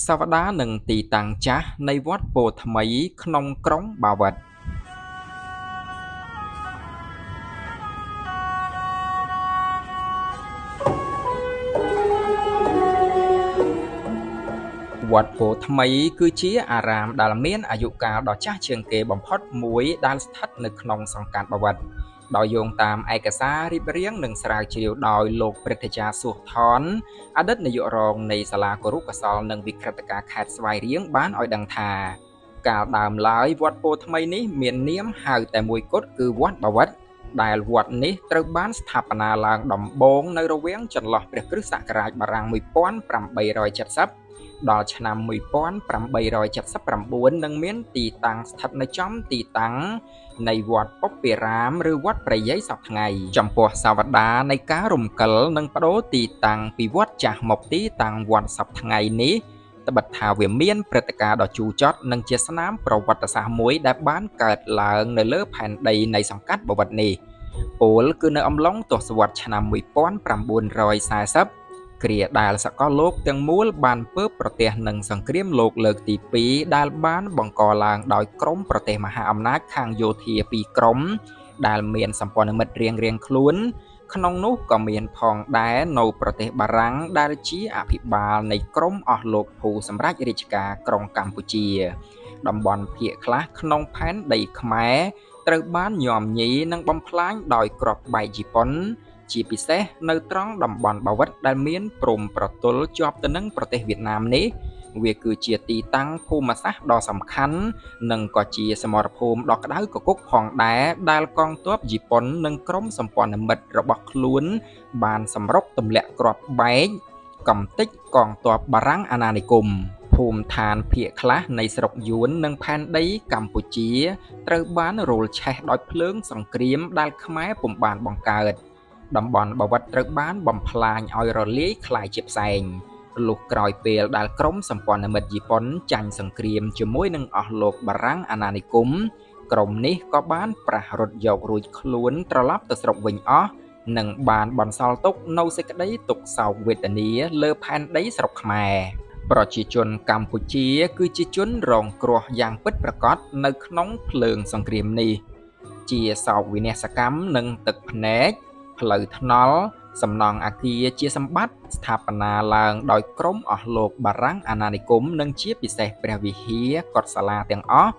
សវតានិងទីតាំងចាស់នៃវត្តពោធិ៍ថ្មីក្នុងក្រុងបាវិតវត្តពោធិ៍ថ្មីគឺជាអារាមដែលមានអាយុកាលដ៏ចាស់ជាងគេបំផុតមួយដែលស្ថិតនៅក្នុងសង្កាត់បាវិតដោយយោងតាមឯកសាររៀបរៀងនិងស្រាវជ្រាវដោយលោកព្រឹទ្ធាចារ្យសួសថនអតីតនាយករងនៃសាលាគរុកោសល្យនិងវិក្រិតការខេត្តស្វាយរៀងបានឲ្យដឹងថាកាលដើមឡើយវត្តពោធិ៍ថ្មីនេះមាននាមហៅតែមួយគត់គឺវត្តបាវិតដែលវត្តនេះត្រូវបានស្ថាបនាឡើងដំបូងនៅរវាងចន្លោះព្រះគ្រិស្តសករាជបារាំង1870ដល់ឆ្នាំ1879និងមានទីតាំងស្ថិតនៅចំទីតាំងនៃវត្តពុព្វារាមឬវត្តព្រះយ័យសពថ្ងៃចំពោះសាវតានៃការរំកិលនិងបដូរទីតាំងពីវត្តចាស់មកទីតាំងវត្តសពថ្ងៃនេះត្បិតថាវាមានព្រឹត្តិការណ៍ដ៏ជូរចត់និងជាស្នាមប្រវត្តិសាស្ត្រមួយដែលបានកើតឡើងនៅលើផែនដីនៃសង្កាត់បាវិតនេះពលគឺនៅអំឡុងទសវត្សរ៍ឆ្នាំ1940គ្រាដែលសកលលោកទាំងមូលបានពើប្រទះនឹងសង្គ្រាមលោកលើកទី2ដែលបានបង្កឡើងដោយក្រុមប្រទេសមហាអំណាចខាងយោធា2ក្រុមដែលមានសម្ព័ន្ធមិត្តរៀងៗខ្លួនក្នុងនោះក៏មានផងដែរនៅប្រទេសបារាំងដែលជាអភិបាលនៃក្រុមអស់លោកភូសម្រាប់រាជការក្រុងកម្ពុជាតំបន់ភាគខ្លះក្នុងផែនដីខ្មែរត្រូវបានញោមញីនិងបំផ្លាញដោយគ្រាប់បែកជប៉ុនជាពិសេសនៅត្រង់តំបន់បាវិតដែលមានព្រំប្រទល់ជាប់ទៅនឹងប្រទេសវៀតណាមនេះវាគឺជាទីតាំងភូមិសាស្ត្រដ៏សំខាន់និងក៏ជាសមរភូមិដ៏ក្តៅគគុកផងដែរដែលកងទ័ពជប៉ុននិងក្រុមសម្ព័ន្ធមិត្តរបស់ខ្លួនបានសម្រុកទម្លាក់គ្រាប់បែកកំទេចកងទ័ពបារាំងអាណានិគមភូមិឋានភាគខ្លះនៃស្រុកយួននិងផែនដីកម្ពុជាត្រូវបានរលឆេះដោយភ្លើងសង្គ្រាមដែលខ្មែរពុំបានបង្កើតតំបន់បាវិតត្រូវបានបំផ្លាញឲ្យរលាយคล้ายជាផ្សែងលុះក្រោយពេលដែលក្រុមសម្ព័ន្ធមិត្តជប៉ុនចាញ់សង្គ្រាមជាមួយនឹងអស់លោកបារាំងអាណានិគមក្រុមនេះក៏បានប្រះរត់យករួចខ្លួនត្រឡប់ទៅស្រុកវិញអស់និងបានបន្សល់ទុកនៅសេចក្តីទុក្ខសោកវេទនាលើផែនដីស្រុកខ្មែរប្រជាជនកម្ពុជាគឺជាជនរងគ្រោះយ៉ាងពិតប្រាកដនៅក្នុងភ្លើងសង្គ្រាមនេះជាសោកវិនាសកម្មនិងទឹកភ្នែកផ្លូវថ្នល់សំណង់អគារជាសម្បត្តិស្ថាបនាឡើងដោយក្រុមអស់លោកបារាំងអាណានិគមនិងជាពិសេសព្រះវិហារកុដិសាលាទាំងអស់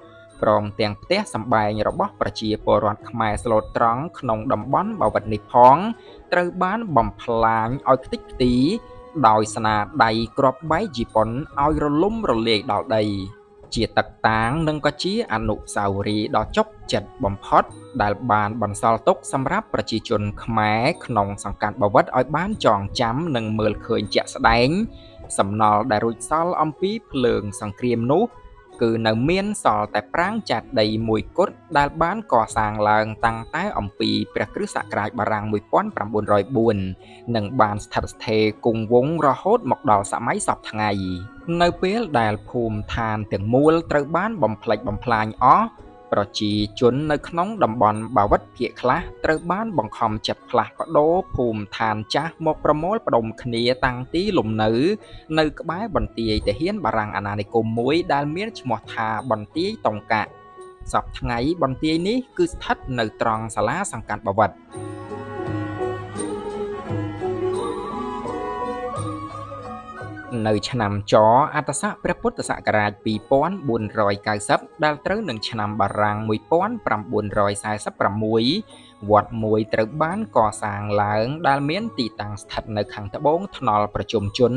ព្រមទាំងផ្ទះសម្បែងរបស់ប្រជាពលរដ្ឋខ្មែរស្លូតត្រង់ក្នុងតំបន់បាវិតនេះផងត្រូវបានបំផ្លាញឲ្យខ្ទេចខ្ទីដោយស្នាដៃគ្រាប់បែកជប៉ុនឲ្យរលំរលាយដល់ដីជាទឹកតាងនិងក៏ជាអនុស្សាវរីយ៍ដ៏ជោគចិត្តបំផុតដែលបានបន្សល់ទុកសម្រាប់ប្រជាជនខ្មែរក្នុងសង្កាត់បាវិតឲ្យបានចងចាំនិងមើលឃើញជាក់ស្ដែងសំណល់ដែលរួចសល់អំពីភ្លើងសង្គ្រាមនោះគឺនៅមានសល់តែប្រាង្គចាត់ដីមួយគត់ដែលបានកសាងឡើងតាំងតែអំពីព្រះគ្រិស្តសករាជបារាំង1904និងបានស្ថិតស្ថេរគង់វង្សរហូតមកដល់សម័យសពថ្ងៃនៅពេលដែលភូមិឋានទាំងមូលត្រូវបានបំផ្លិចបំផ្លាញអស់ប្រជាជននៅក្នុងតំបន់បាវិតភាគខ្លះត្រូវបានបង្ខំចិត្តផ្លាស់ប្ដូរភូមិឋានចាស់មកប្រមូលផ្ដុំគ្នាតាំងទីលំនៅក្បែរបន្ទាយទាហានបារាំងអាណានិគមមួយដែលមានឈ្មោះថាបន្ទាយតុងកាក់សពថ្ងៃបន្ទាយនេះគឺស្ថិតនៅត្រង់សាលាសង្កាត់បាវិតនៅឆ្នាំចអត្តស័កព្រះពុទ្ធសករាជ2490ដែលត្រូវនឹងឆ្នាំបារាំង1946វត្តមួយត្រូវបានកសាងឡើងដែលមានទីតាំងស្ថិតនៅខាងត្បូងថ្នល់ប្រជុំជន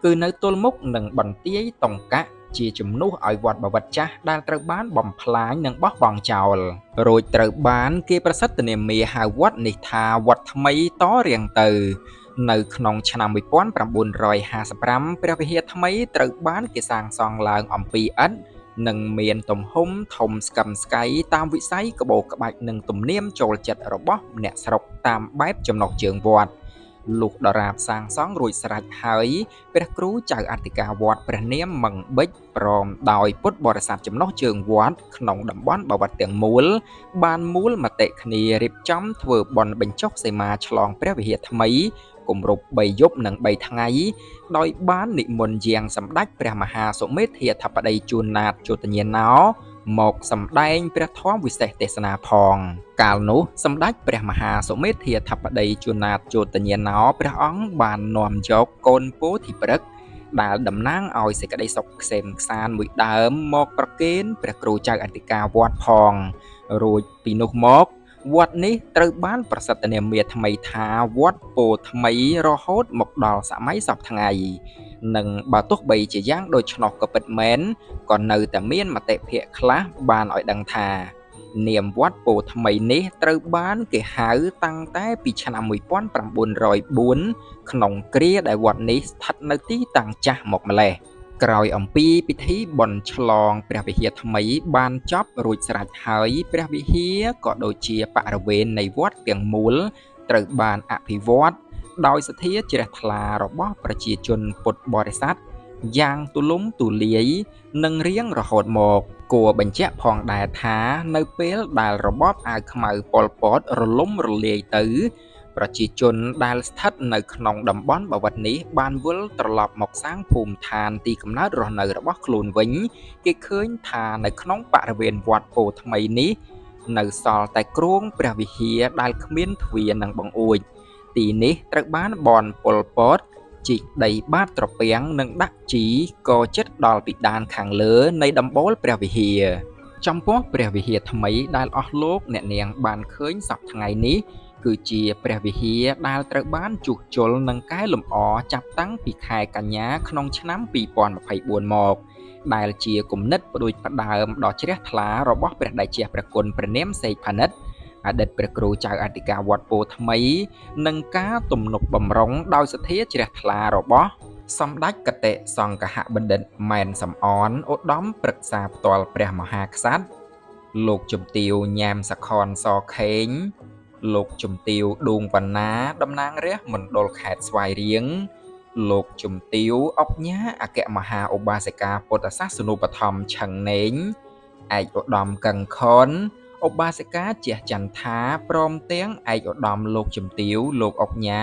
គឺនៅទល់មុខនឹងបន្ទាយតុងកាក់ជាជំនួសឲ្យវត្តបាវិតចាស់ដែលត្រូវបានបំផ្លាញនិងបោះបង់ចោលរួចត្រូវបានគេប្រសិទ្ធនាមាហៅវត្តនេះថាវត្តថ្មីតរៀងទៅនៅក្នុងឆ្នាំ1955ព្រះវិហារថ្មីត្រូវបានគេសាងសង់ឡើងអំពីឥដ្ឋនិងមានទំហំធំស្កឹមស្កៃតាមវិស័យក្បូរក្បាច់និងទំនៀមចូលចិត្តរបស់អ្នកស្រុកតាមបែបចំណុះជើងវត្តលុះដរាបសាងសង់រួចស្រេចហើយព្រះគ្រូចៅអធិការវត្តព្រះនាមមឹងប៊ិចព្រមដោយពុទ្ធបរិស័ទចំណុះជើងវត្តក្នុងតំបន់បាវិតទាំងមូលបានមូលមតិគ្នារៀបចំធ្វើបុណ្យបញ្ចុះសីមាឆ្លងព្រះវិហារថ្មី គម្រប់3យប់និង3ថ្ងៃដោយបាននិមន្តយាងសម្ដេចព្រះមហាសុមេធាធិបតីជួនណាតជតញ្ញាណោមកសម្ដែងព្រះធម៌វិសេសទេសនាផងកាលនោះសម្ដេចព្រះមហាសុមេធាធិបតីជួនណាតជតញ្ញាណោព្រះអង្គបាននាំយកកូនពោធិព្រឹក្សដែលតំណាងឲ្យសេចក្តីសុខក្សេមក្សានមួយដើមមកប្រគេនព្រះគ្រូចៅអធិការវត្តផងរួចពីនោះមកវត្តនេះត្រូវបានប្រសិទ្ធនាមថ្មីថាវត្តពោធិថ្មីរហូតមកដល់សម័យសព្វថ្ងៃនិងបើទោះបីជាយ៉ាងដូច្នោះក៏ពិតមែនក៏នៅតែមានមតិភាគខ្លះបានឲ្យដឹងថានាមវត្តពោធិថ្មីនេះត្រូវបានគេហៅតាំងតែពីឆ្នាំ1904ក្នុងគ្រាដែលវត្តនេះស្ថិតនៅទីតាំងចាស់មកម្លេះក្រោយអំពីពិធីបុណ្យឆ្លងព្រះវិហារថ្មីបានចប់រួចស្រេចហើយព្រះវិហារក៏ដូចជាបរិវេណនៃវត្តទាំងមូលត្រូវបានអភិវឌ្ឍដោយសទ្ធាជ្រះថ្លារបស់ប្រជាជនពុទ្ធបរិស័ទយ៉ាងទូលំទូលាយនិងរៀងរហូតមកគួរបញ្ជាក់ផងដែរថានៅពេលដែលរបបអាវខ្មៅប៉ុលពតរលំរលាយទៅប្រជាជនដែលស្ថិតនៅក្នុងតំបន់បាវិតនេះបានវិលត្រឡប់មកសាងភូមិឋានទីកំណើតរស់នៅរបស់ខ្លួនវិញគេឃើញថានៅក្នុងបរិវេណវត្តពោធិថ្មីនេះនៅសល់តែគ្រោងព្រះវិហារដែលគ្មានទ្វារនិងបង្អួចទីនេះត្រូវបានបនប៉ុលពតជីកដីបាតត្រពាំងនិងដាក់ជីក៏ចិត្តដល់ពីដានខាងលើនៃដំបូលព្រះវិហារចំពោះព្រះវិហារថ្មីដែលអស់លោកអ្នកនាងបានឃើញសប្តាហ៍ថ្ងៃនេះគឺជាព្រះវិហារដែលត្រូវបានជួសជុលនិងកែលម្អចាប់តាំងពីខែកញ្ញាក្នុងឆ្នាំ2024មកដែលជាគំនិតផ្ដួចផ្ដើមដ៏ជ្រះថ្លារបស់ព្រះតេជះព្រះគុណព្រះនាមសេកផានិតអតីតព្រះគ្រូចៅអធិការវត្តពោធិថ្មីនិងការទំនុកបម្រុងដោយសទ្ធាជ្រះថ្លារបស់សម្ដេចគតិសង្ឃហបណ្ឌិតម៉ែនសំអនឧត្តមប្រឹក្សាផ្ទាល់ព្រះមហាក្សត្រលោកជំទាវញ៉ាមសខនសខេងលោកជំទាវឌួងវណ្ណាតំណាងរាស្ត្រមណ្ឌលខេត្តស្វាយរៀងលោកជំទាវអុកញ៉ាអគ្គមហាឧបាសិកាពុទ្ធសាសនូបត្ថម្ភឆឹងណេងឯកឧត្តមកឹងខនឧបាសិកាជះចន្ទថាព្រមទាំងឯកឧត្តមលោកជំទាវលោកអុកញ៉ា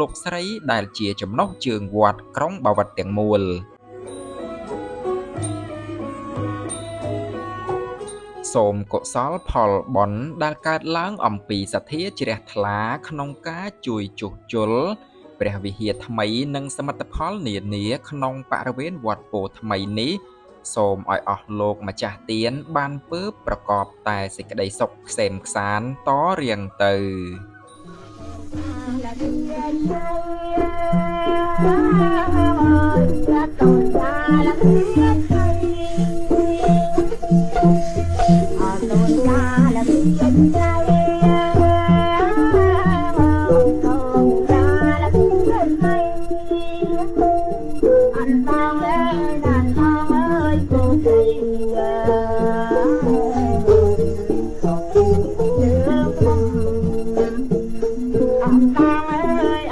លោកស្រីដែលជាចំណុះជើងវត្តក្រុងបាវិតទាំងមូលសូមកុសលផលបុណ្យដែលកើតឡើងអំពីសទ្ធាជ្រះថ្លាក្នុងការជួយជួសជុលព្រះវិហារថ្មីនិងសមិទ្ធផលនានាក្នុងបរិវេណវត្តពោធិថ្មីនេះសូមឲ្យអស់លោកម្ចាស់ទានបានពើប្រកបតែសេចក្តីសុខក្សេមក្សាន្តតរៀងទៅ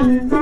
I'm